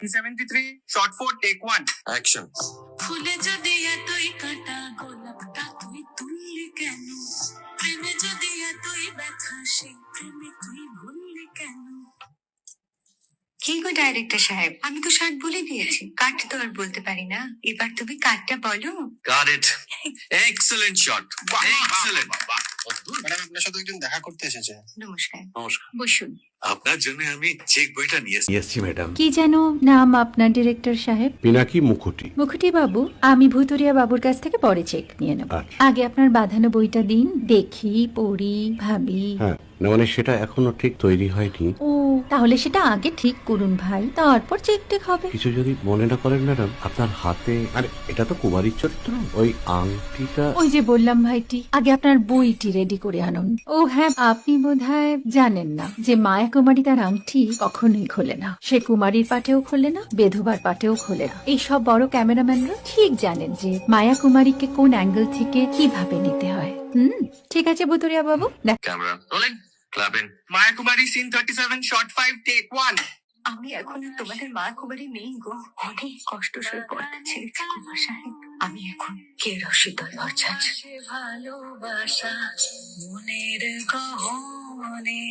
73 shot 4 take 1 action. ফুলে যদি এতই কাটা গোলাপটা তুই তুললি কেন? প্রেমে যদি এতই ব্যথা সেই প্রেমে তুই ভুললি কেন? কি গো ডাইরেক্টর সাহেব, আমি তো ষাট বলে দিয়েছি, কাট তো আর বলতে পারি না, এবার তুমি কাটটা বলো। Got it. Excellent shot, excellent. Madam আপনার সাথে একজন দেখা করতে এসেছে। নমস্কার, নমস্কার। বসুন। আপনার জন্য আমি চেক বইটা নিয়ে এসেছি ম্যাডাম। কি যেন নাম আপনার ডিরেক্টর সাহেব? পিনাকি মুখোটি। মুখুটি বাবু, আমি ভুতুরিয়া বাবুর কাছ থেকে পরে চেক নিয়ে নেব। আচ্ছা। আগে আপনার বাঁধানো বইটা দিন, দেখি, পড়ি, ভাবি। হ্যাঁ, না মানে সেটা এখনো ঠিক তৈরি হয়নি। ও, তাহলে সেটা আগে ঠিক করুন ভাই, তারপর চেক টেক হবে। কিছু যদি মনে না করেন ম্যাডাম, আপনার হাতে, আরে এটা তো কুমারীর চরিত্র, ওই আংটিটা। ওই যে বললাম ভাইটি, আগে আপনার বইটি রেডি করে আনুন। ও হ্যাঁ, আপনি বোধহয় জানেন না যে মায়া কুমারী তার আংটি কখনোই খোলে না। সে কুমারীর পাটেও খোলে না, বেধবার পাটেও খোলে না। এই সব বড় ক্যামেরাম্যানরা ঠিক জানেন যে মায়া কুমারীকে কোন অ্যাঙ্গেল থেকে কিভাবে নিতে হয়। ঠিক আছে ভুতুরিয়া বাবু। Camera rolling, clap in. Maya Kumari scene 37 shot 5 take 1 আমি এখন আর তোমাদের মা কুমারী নেই গো, অনেক কষ্ট সয়ে পড়তে ছেড়েছি কুমার সাহেব। আমি এখন কে রসিদল ভরছাছ। ভালোবাসা মনের গহনে